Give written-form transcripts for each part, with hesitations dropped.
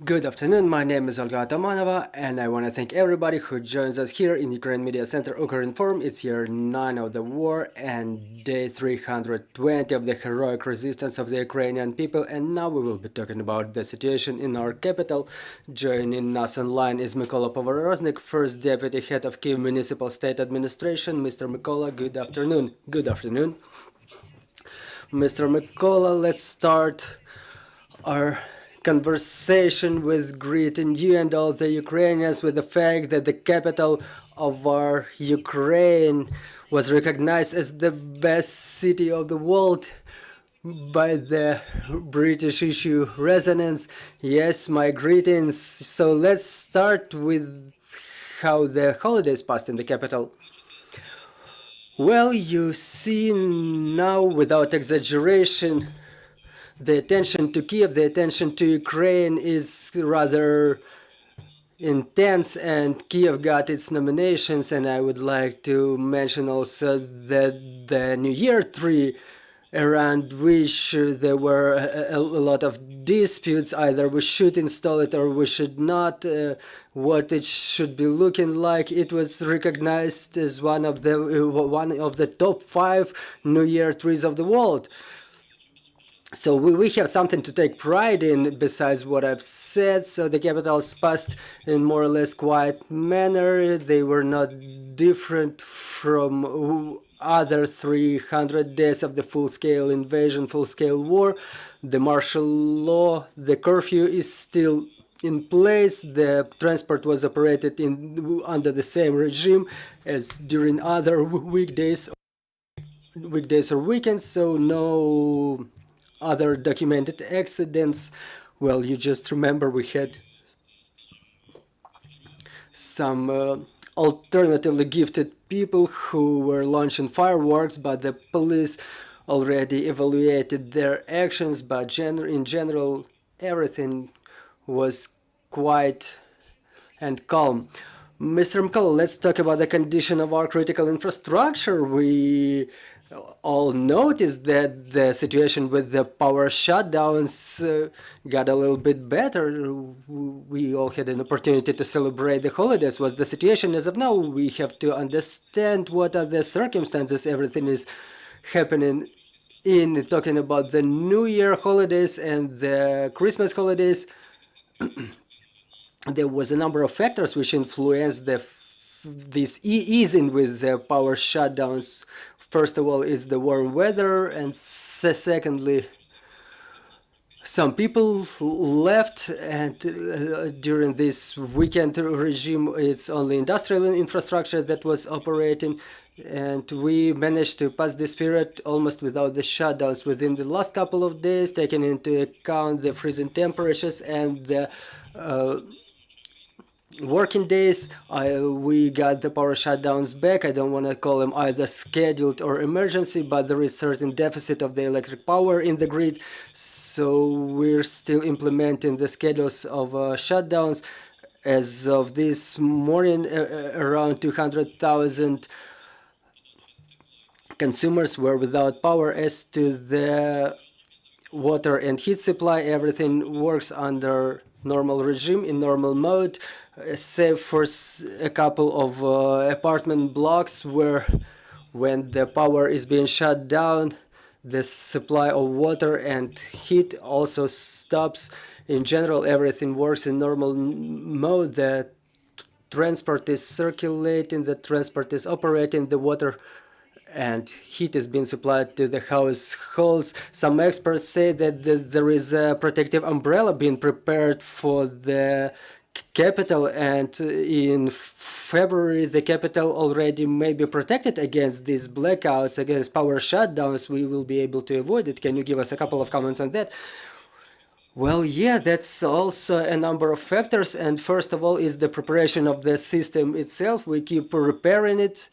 Good afternoon, my name is Olga Atamanova, and I want to thank everybody who joins us here in Ukraine Media Center Ukrinform. It's year 9 of the war and day 320 of the heroic resistance of the Ukrainian people, and now we will be talking about the situation in our capital. Joining us online is Mykola Povoroznyk, first deputy head of Kyiv Municipal State Administration. Mr. Mykola, good afternoon. Good afternoon. Mr. Mykola, let's start our conversation with greeting you and all the Ukrainians with the fact that the capital of our Ukraine was recognized as the best city of the world by the British issue Resonance. Yes, my greetings. So let's start with how the holidays passed in the capital. Well, you see now, without exaggeration, the attention to Kyiv, the attention to Ukraine is rather intense, and Kyiv got its nominations. And I would like to mention also that the New Year tree, around which there were a lot of disputes, either we should install it or we should not, what it should be looking like, it was recognized as one of the top 5 New Year trees of the world. So we have something to take pride in besides what I've said. So the capitals passed in more or less quiet manner. They were not different from other 300 days of the full-scale invasion, full-scale war. The martial law, the curfew is still in place. The transport was operated under the same regime as during other weekdays or weekends. So no other documented accidents. Well, you just remember we had some alternatively gifted people who were launching fireworks, but the police already evaluated their actions. But in general, everything was quiet and calm. Mr. Mykola, let's talk about the condition of our critical infrastructure. We all noticed that the situation with the power shutdowns got a little bit better. We all had an opportunity to celebrate the holidays. What's the situation as of now? We have to understand what are the circumstances everything is happening in. Talking about the New Year holidays and the Christmas holidays, there was a number of factors which influenced this easing with the power shutdowns. First of all, it's the warm weather, and secondly, some people left, and during this weekend regime, it's only industrial infrastructure that was operating, and we managed to pass this period almost without the shutdowns. Within the last couple of days, taking into account the freezing temperatures and the working days, we got the power shutdowns back. I don't want to call them either scheduled or emergency, but there is certain deficit of the electric power in the grid, so we're still implementing the schedules of shutdowns. As of this morning, around 200,000 consumers were without power. As to the water and heat supply, everything works under normal regime, in normal mode, save for a couple of apartment blocks where, when the power is being shut down, the supply of water and heat also stops. In general, everything works in normal mode. The transport is circulating, the transport is operating, the water and heat is being supplied to the households. Some experts say that there is a protective umbrella being prepared for the capital, and in February the capital already may be protected against these blackouts, against power shutdowns. We will be able to avoid it. Can you give us a couple of comments on that? Well, yeah, that's also a number of factors, and first of all is the preparation of the system itself. We keep repairing it.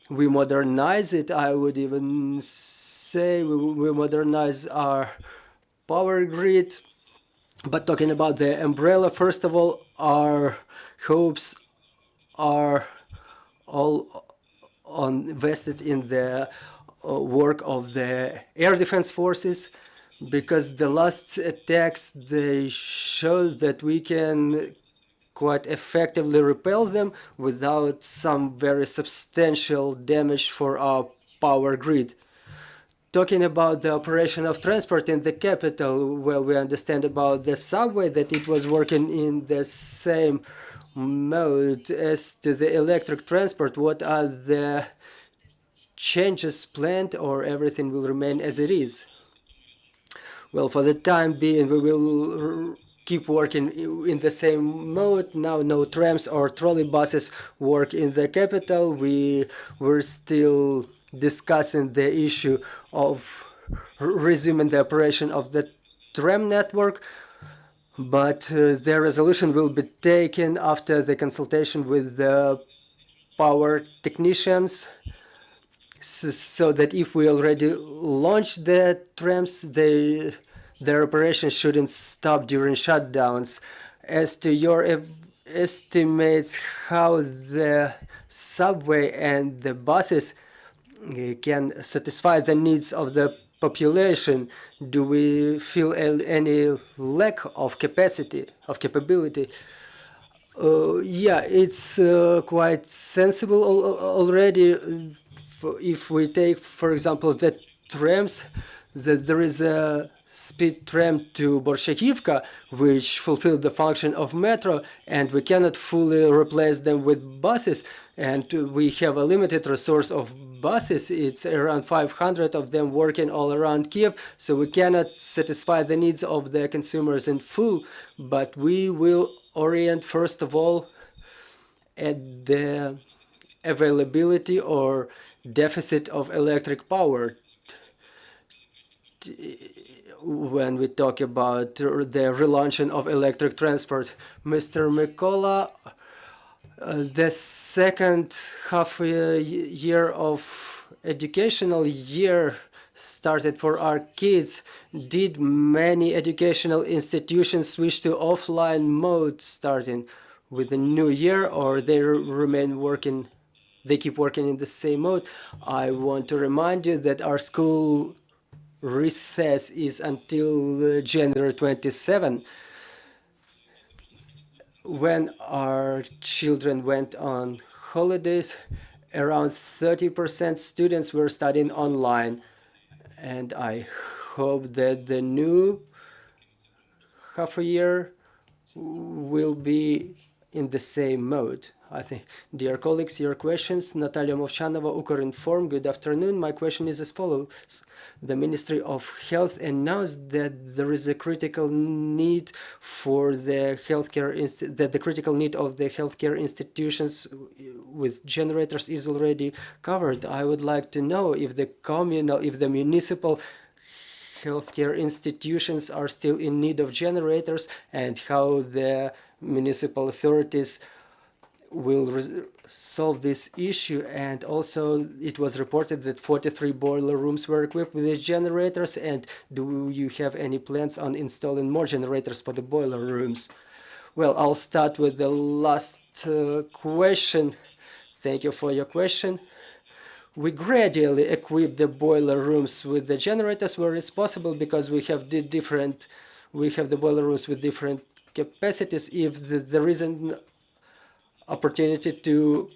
We modernize it. I would even say we modernize our power grid. But talking about the umbrella, first of all, our hopes are all invested in the work of the air defense forces. because the last attacks, they show that we can quite effectively repel them without some very substantial damage for our power grid. Talking about the operation of transport in the capital, well, we understand about the subway that it was working in the same mode as to the electric transport. What are the changes planned, or everything will remain as it is? Well, for the time being, we will keep working in the same mode. Now no trams or trolley buses work in the capital. We were still discussing the issue of resuming the operation of the tram network, but the resolution will be taken after the consultation with the power technicians, so that if we already launched the trams, their operation shouldn't stop during shutdowns. As to your estimates how the subway and the buses can satisfy the needs of the population, do we feel any lack of capacity, of capability? Yeah, it's quite sensible already. If we take, for example, the trams, there is a speed tram to Borshakivka, which fulfilled the function of metro, and we cannot fully replace them with buses, and we have a limited resource of buses. It's around 500 of them working all around Kiev, so we cannot satisfy the needs of the consumers in full, but we will orient first of all at the availability or deficit of electric power. When we talk about the relaunching of electric transport, Mr. Mykola, the second half year of educational year started for our kids. Did many educational institutions switch to offline mode starting with the new year, or they remain working? They keep working in the same mode? I want to remind you that our school recess is until January 27. When our children went on holidays, around 30% students were studying online, and I hope that the new half a year will be in the same mode. I think, dear colleagues, your questions. Natalia Movchanova, Ukrinform. Good afternoon. My question is as follows. The Ministry of Health announced that there is a critical need for the healthcare that the critical need of the healthcare institutions with generators is already covered. I would like to know if the municipal healthcare institutions are still in need of generators, and how the municipal authorities will solve this issue. And also it was reported that 43 boiler rooms were equipped with these generators, and do you have any plans on installing more generators for the boiler rooms? Well, I'll start with the last question. Thank you for your question. We gradually equip the boiler rooms with the generators where it's possible, because we have the boiler rooms with different capacities. If there isn't opportunity to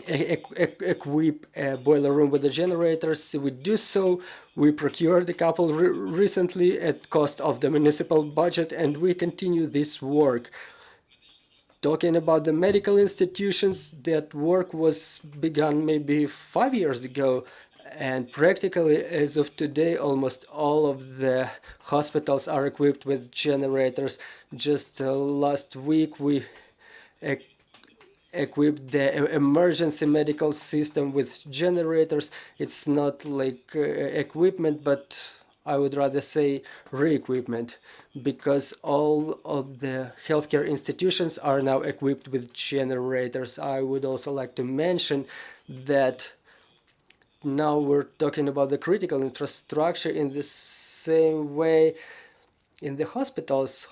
equip a boiler room with the generators, we do so. We procured a couple recently at cost of the municipal budget, and we continue this work. Talking about the medical institutions, that work was begun maybe 5 years ago, and practically as of today, almost all of the hospitals are equipped with generators. Just last week we equipped the emergency medical system with generators. It's not like equipment, but I would rather say re-equipment, because all of the healthcare institutions are now equipped with generators. I would also like to mention that now we're talking about the critical infrastructure in the same way in the hospitals,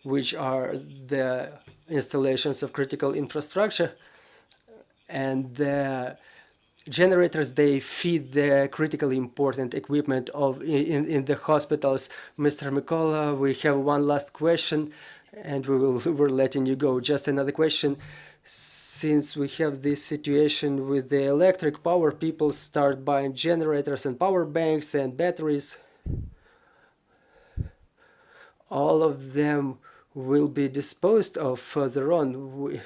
which are the installations of critical infrastructure, and the generators, they feed the critically important equipment in the hospitals. Mr. Mykola, we have one last question, and we're letting you go. Just another question. Since we have this situation with the electric power, people start buying generators and power banks and batteries. All of them will be disposed of further on.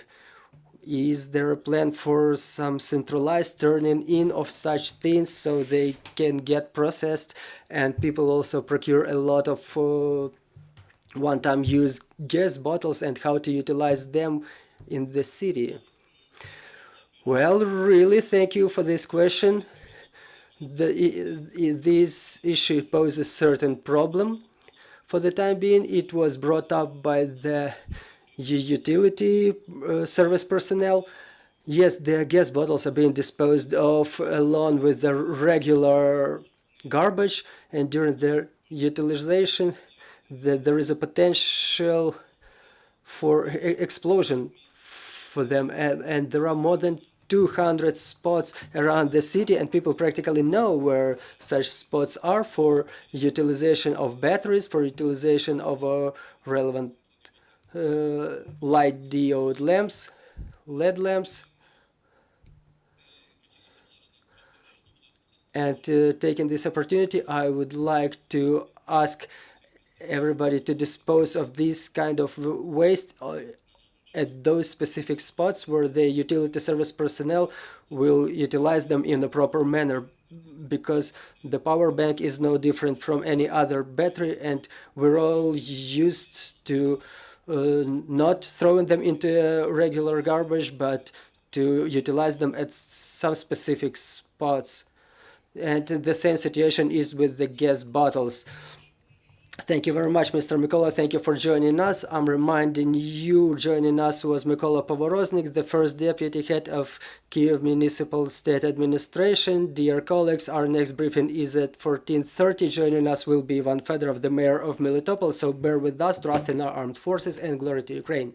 Is there a plan for some centralized turning in of such things so they can get processed, and people also procure a lot of one-time use gas bottles, and how to utilize them in the city? Well, really, thank you for this question. This issue poses a certain problem. For the time being, it was brought up by the utility service personnel. Yes, the gas bottles are being disposed of along with the regular garbage, and during their utilization, there is a potential for explosion for them, and there are more than 200 spots around the city, and people practically know where such spots are for utilization of batteries, for utilization of relevant light diode lamps, LED lamps. And taking this opportunity, I would like to ask everybody to dispose of this kind of waste at those specific spots where the utility service personnel will utilize them in a proper manner, because the power bank is no different from any other battery, and we're all used to not throwing them into regular garbage, but to utilize them at some specific spots. And the same situation is with the gas bottles. Thank you very much, Mr. Mykola. Thank you for joining us. I'm reminding you, joining us was Mykola Povoroznyk, the first deputy head of Kyiv Municipal State Administration. Dear colleagues, our next briefing is at 14:30. Joining us will be Ivan Fedorov, the mayor of Melitopol. So bear with us, trust in our armed forces, and glory to Ukraine.